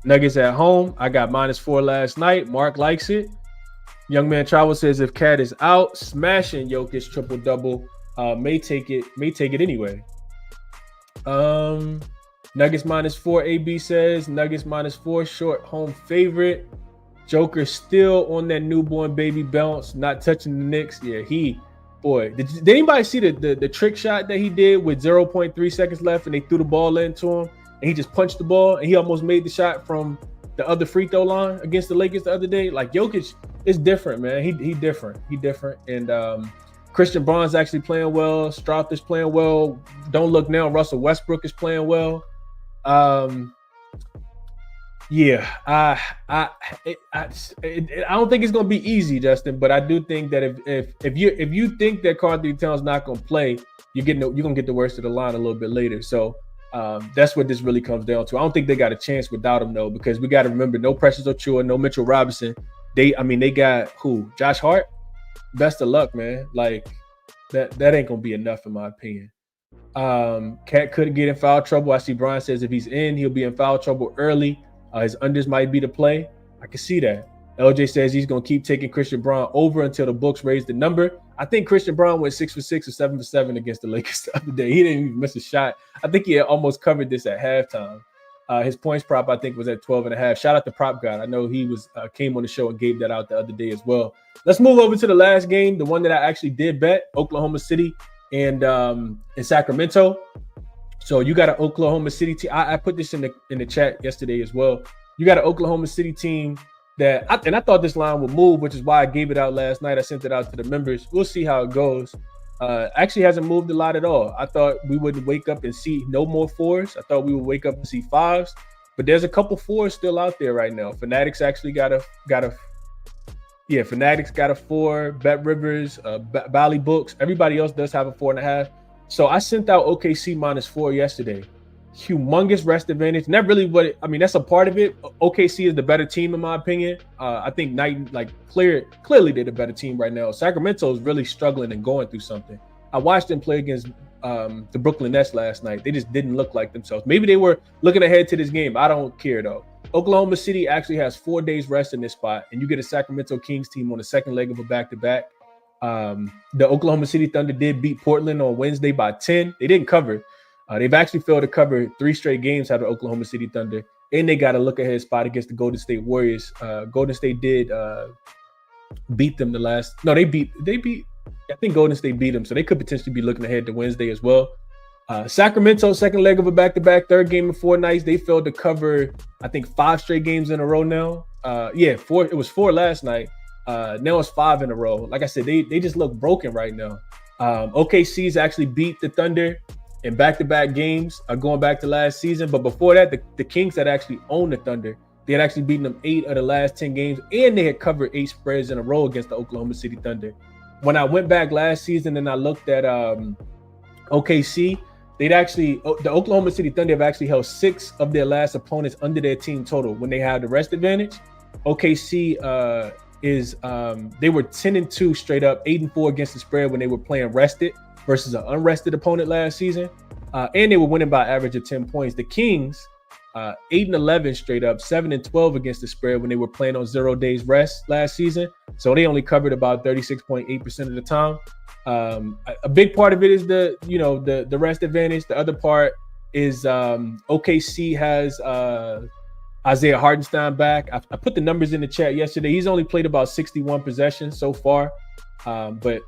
Nuggets at home. I got -4 last night. Mark likes it. Young Man Travel says if Cat is out, smashing Jokic triple-double. May take it anyway. Nuggets -4. AB says Nuggets -4. Short home favorite. Joker still on that newborn baby bounce, not touching the Knicks. Yeah, did anybody see the trick shot that he did with 0.3 seconds left and they threw the ball into him and he just punched the ball and he almost made the shot from the other free throw line against the Lakers the other day? Like, Jokic is different, man. He different. And Christian Braun's actually playing well. Stroth is playing well. Don't look now. Russell Westbrook is playing well. Yeah, I don't think it's gonna be easy, Justin. But I do think that if you think that Karl Anthony Towns not gonna play, you're gonna get the worst of the line a little bit later. So that's what this really comes down to. I don't think they got a chance without him though, because we got to remember no Precious Ochoa, no Mitchell Robinson. They got who? Josh Hart. Best of luck, man. Like that ain't gonna be enough in my opinion. Cat could get in foul trouble. I see Brian says if he's in, he'll be in foul trouble early. His unders might be the play. I can see that. LJ says he's going to keep taking Christian Braun over until the books raise the number. I think Christian Braun went 6 for 6 or 7 for 7 against the Lakers the other day. He didn't even miss a shot. I think he had almost covered this at halftime. His points prop, I think, was at 12.5. Shout out to Prop God. I know he came on the show and gave that out the other day as well. Let's move over to the last game, the one that I actually did bet, Oklahoma City and in Sacramento. So you got an Oklahoma City team. I put this in the chat yesterday as well. You got an Oklahoma City team that I thought this line would move, which is why I gave it out last night. I sent it out to the members. We'll see how it goes. Actually hasn't moved a lot at all. I thought we would wake up and see no more 4s. I thought we would wake up and see 5s. but there's a couple fours still out there right now. Fanatics actually got a Fanatics got a 4. Bet Rivers, Bally Books, everybody else does have a 4.5. So I sent out OKC -4 yesterday. Humongous rest advantage. Not really that's a part of it. OKC is the better team in my opinion. I think clearly they're the better team right now. Sacramento is really struggling and going through something. I watched them play against the Brooklyn Nets last night. They just didn't look like themselves. Maybe they were looking ahead to this game. I don't care though. Oklahoma City actually has 4 days rest in this spot, and you get a Sacramento Kings team on the second leg of a back-to-back. The Oklahoma City Thunder did beat Portland on Wednesday by 10. They didn't cover. They've actually failed to cover 3 straight games out of Oklahoma City Thunder, and they got a look-ahead spot against the Golden State Warriors. Golden State did beat them they beat. I think Golden State beat them, so they could potentially be looking ahead to Wednesday as well. Sacramento, second leg of a back-to-back, third game in 4 nights. They failed to cover, I think, 5 straight games in a row now. 4. It was 4 last night. Now it's 5 in a row. Like I said, they just look broken right now. OKC's actually beat the Thunder in back-to-back games going back to last season. But before that, the Kings had actually owned the Thunder. They had actually beaten them 8 of the last 10 games, and they had covered 8 spreads in a row against the Oklahoma City Thunder. When I went back last season and I looked at OKC, the Oklahoma City Thunder have actually held 6 of their last opponents under their team total when they had the rest advantage. OKC they were 10-2 straight up, 8-4 against the spread when they were playing rested versus an unrested opponent last season. And they were winning by average of 10 points. The Kings, 8-11 straight up, 7-12 against the spread when they were playing on 0 days rest last season. So they only covered about 36.8% of the time. A big part of it is the rest advantage. The other part is OKC has Isaiah Hartenstein back. I put the numbers in the chat yesterday. He's only played about 61 possessions so far, but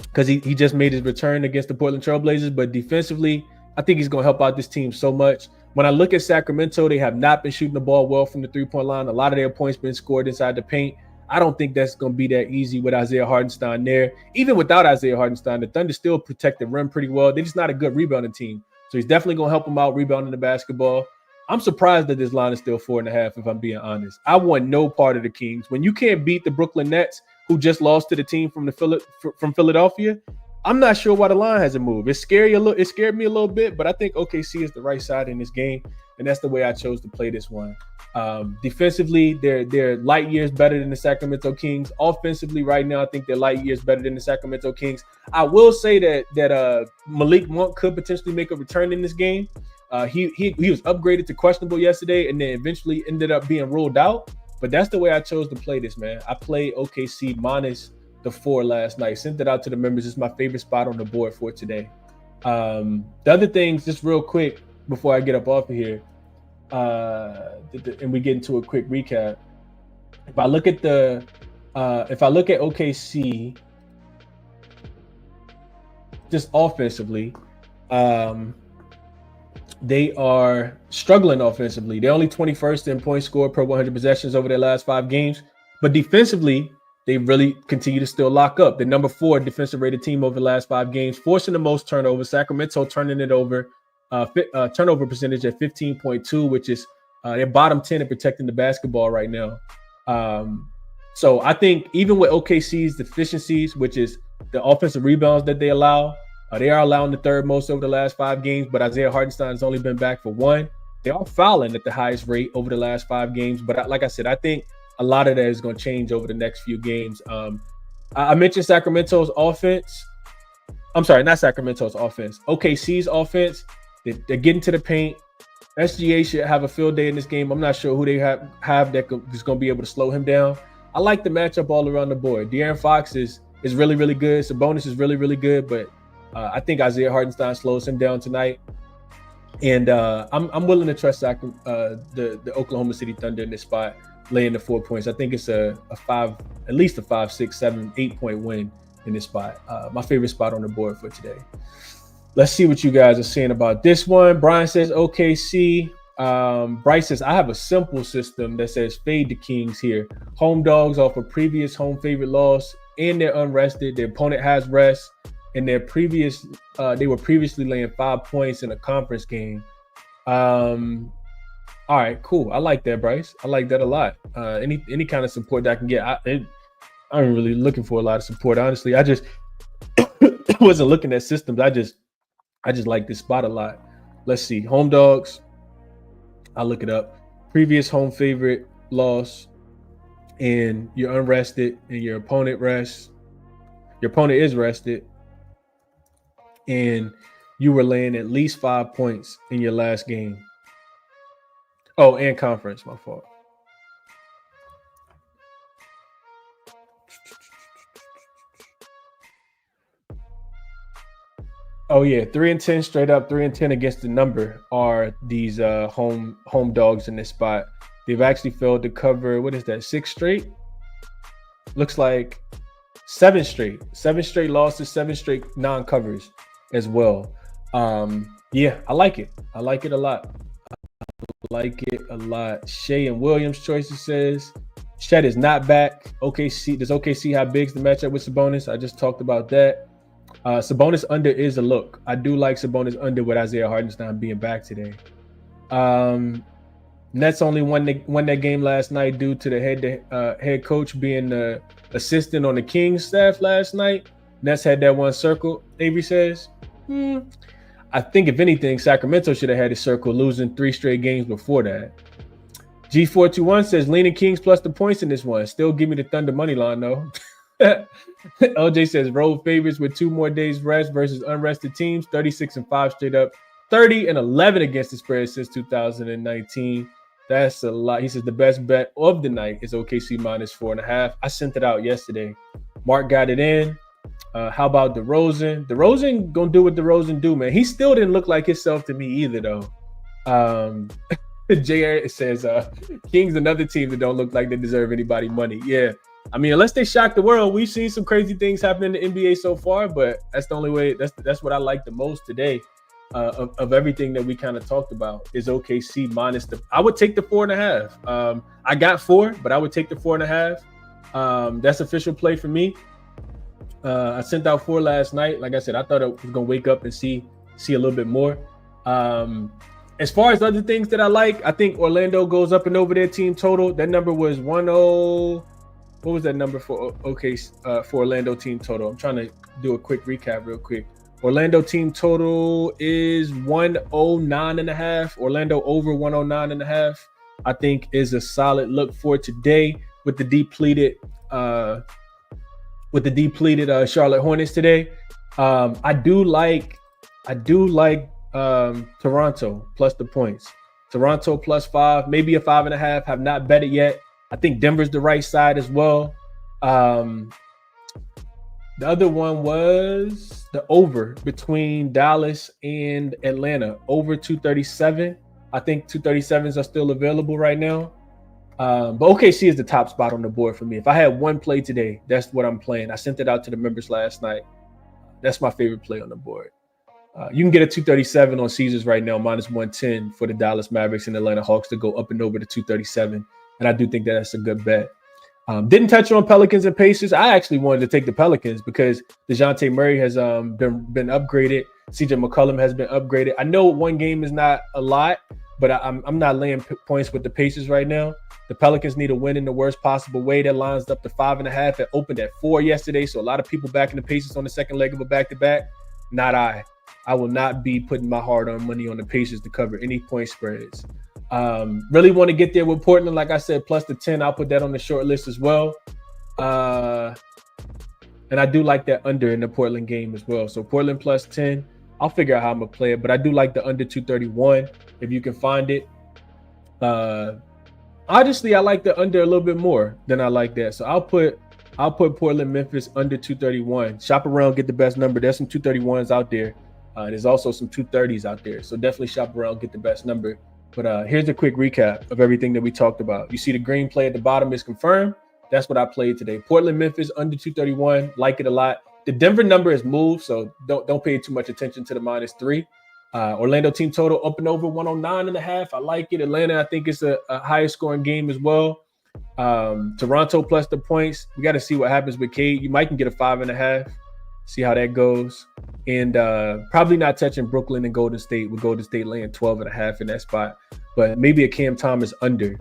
because he just made his return against the Portland Trailblazers. But defensively, I think he's going to help out this team so much. When I look at Sacramento, they have not been shooting the ball well from the three-point line. A lot of their points been scored inside the paint. I don't think that's going to be that easy with Isaiah Hartenstein there. Even without Isaiah Hartenstein, the Thunder still protect the rim pretty well. They're just not a good rebounding team. So he's definitely going to help them out rebounding the basketball. I'm surprised that this line is still 4.5, if I'm being honest. I want no part of the Kings. When you can't beat the Brooklyn Nets, who just lost to the team from Philadelphia, I'm not sure why the line hasn't moved. It scared me a little bit, but I think OKC is the right side in this game, and that's the way I chose to play this one. Defensively, they're light years better than the Sacramento Kings. Offensively, right now, I think they're light years better than the Sacramento Kings. I will say that Malik Monk could potentially make a return in this game. He was upgraded to questionable yesterday, and then eventually ended up being ruled out. But that's the way I chose to play this, man. I played OKC minus the 4 last night. Sent it out to the members. It's my favorite spot on the board for today. The other things, just real quick before I get up off of here, and we get into a quick recap. If I look at OKC, just offensively, they are struggling offensively. They're only 21st in points scored per 100 possessions over their last 5 games. But defensively, they really continue to still lock up. The number 4 defensive rated team over the last 5 games, forcing the most turnovers. Sacramento turning it over, turnover percentage at 15.2, which is they're bottom 10 in protecting the basketball right now. So I think even with OKC's deficiencies, which is the offensive rebounds that they allow, they are allowing the 3rd most over the last 5 games, but Isaiah Hartenstein has only been back for 1. They are fouling at the highest rate over the last 5 games. But like I said, I think a lot of that is going to change over the next few games. I mentioned Sacramento's offense. I'm sorry, not Sacramento's offense. OKC's offense. They're getting to the paint. SGA should have a field day in this game. I'm not sure who they have that is going to be able to slow him down. I like the matchup all around the board. De'Aaron Fox is really, really good. Sabonis is really, really good, but I think Isaiah Hartenstein slows him down tonight. And I'm willing to trust the Oklahoma City Thunder in this spot, laying the 4 points. I think it's at least a 5, 6, 7, 8-point win in this spot. My favorite spot on the board for today. Let's see what you guys are saying about this one. Brian says OKC. Bryce says, I have a simple system that says fade the Kings here. Home dogs off a previous home favorite loss, and they're unrested. Their opponent has rest. And they were previously laying 5 points in a conference game. All right, cool. I like that, Bryce. I like that a lot. Any kind of support that I can get. I'm really looking for a lot of support. Honestly, I just wasn't looking at systems. I just like this spot a lot. Let's see. Home dogs. I'll look it up. Previous home favorite loss, and you're unrested, and your opponent rests. Your opponent is rested, and you were laying at least 5 points in your last game. Oh, and conference. My fault. Oh yeah, 3-10 straight up, 3-10 against the number are these home dogs in this spot. They've actually failed to cover, what is that, 6 straight? Looks like 7 straight losses, 7 straight non-covers as well. Yeah, I like it. I like it a lot. Shea and Williams choices says Shed is not back. OKC, does OKC have bigs to match up with Sabonis? I just talked about that. Sabonis under is a look. I do like Sabonis under with Isaiah Hartenstein being back today. Nets only won that game last night due to the head coach being the assistant on the Kings staff last night. Nets had that one circle, Avery says. I think if anything, Sacramento should have had a circle, losing 3 straight games before that. G421 says leaning Kings plus the points in this one. Still give me the Thunder money line though. LJ says road favorites with 2 more days rest versus unrested teams, 36-5 straight up, 30-11 against the spread since 2019. That's a lot. He says the best bet of the night is OKC minus 4.5. I sent it out yesterday. Mark got it in. How about DeRozan? DeRozan gonna do what DeRozan do, man. He still didn't look like himself to me either, though. JR says Kings another team that don't look like they deserve anybody money. Yeah. I mean, unless they shock the world, we've seen some crazy things happen in the NBA so far, but that's the only way. That's what I like the most today of everything that we kind of talked about is OKC minus I would take the 4.5. I got 4, but I would take the 4.5. That's official play for me. I sent out 4 last night. Like I said, I thought I was gonna wake up and see a little bit more. As far as other things that I like, I think Orlando goes up and over their team total. That number was 10. What was that number for for Orlando team total? I'm trying to do a quick recap real quick. Orlando team total is 109.5. Orlando over 109.5. I think is a solid look for today with the depleted Charlotte Hornets today. I do like Toronto plus the points. Toronto plus 5, maybe a 5.5. Have not bet it yet. I think Denver's the right side as well. The other one was the over between Dallas and Atlanta. Over 237. I think 237s are still available right now. But OKC is the top spot on the board for me. If I had one play today, that's what I'm playing. I sent it out to the members last night. That's my favorite play on the board. You can get a 237 on Caesars right now, minus 110 for the Dallas Mavericks and Atlanta Hawks to go up and over to 237. And I do think that that's a good bet. Didn't touch on Pelicans and Pacers. I actually wanted to take the Pelicans because DeJounte Murray has been upgraded. CJ McCollum has been upgraded. I know one game is not a lot, but I'm not laying points with the Pacers right now. The Pelicans need a win in the worst possible way. That lines up to 5.5. It opened at 4 yesterday, so a lot of people backing the Pacers on the second leg of a back-to-back. Not I. I will not be putting my hard-earned money on the Pacers to cover any point spreads. Really want to get there with Portland. Like I said, plus the 10. I'll put that on the short list as well. And I do like that under in the Portland game as well. So Portland plus 10. I'll figure out how I'm going to play it. But I do like the under 231 if you can find it. Honestly, I like the under a little bit more than I like that. So I'll put Portland, Memphis under 231. Shop around, get the best number. There's some 231s out there. There's also some 230s out there. So definitely shop around, get the best number. But here's a quick recap of everything that we talked about. You see the green play at the bottom is confirmed. That's what I played today. Portland, Memphis under 231. Like it a lot. The Denver number is moved, so don't pay too much attention to the minus 3. Orlando team total up and over 109.5. I like it. Atlanta, I think it's a higher scoring game as well. Toronto plus the points. We got to see what happens with Cade. You might can get a 5.5. See how that goes. and probably not touching Brooklyn and Golden State, with Golden State laying 12.5 in that spot. But maybe a Cam Thomas under,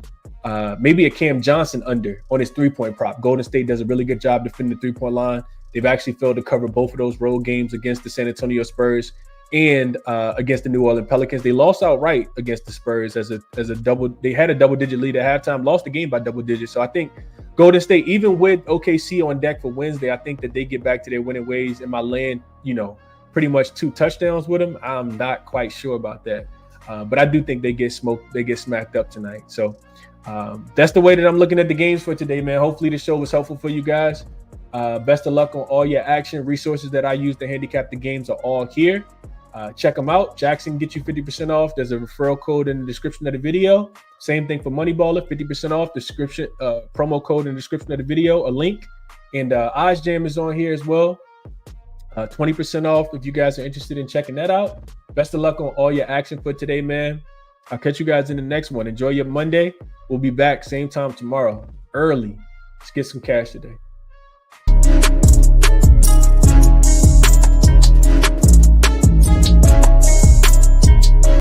maybe a Cam Johnson under on his 3-point prop. Golden State does a really good job defending the 3-point line. They've actually failed to cover both of those road games against the San Antonio Spurs and against the New Orleans Pelicans. They lost outright against the Spurs as a double. They had a double-digit lead at halftime, lost the game by double digits. So I think Golden State, even with OKC on deck for Wednesday, I think that they get back to their winning ways. In my land, pretty much 2 touchdowns with them. I'm not quite sure about that, but I do think they get smoked. They get smacked up tonight. So that's the way that I'm looking at the games for today, man. Hopefully the show was helpful for you guys. Best of luck on all your action. Resources that I use to handicap the games are all here. Check them out. jaXon get you 50% off. There's a referral code in the description of the video. Same thing for Moneyballer, 50% off. Description, promo code in the description of the video, a link. And OddsJam is on here as well. 20% off if you guys are interested in checking that out. Best of luck on all your action for today, man. I'll catch you guys in the next one. Enjoy your Monday. We'll be back same time tomorrow, early. Let's get some cash today.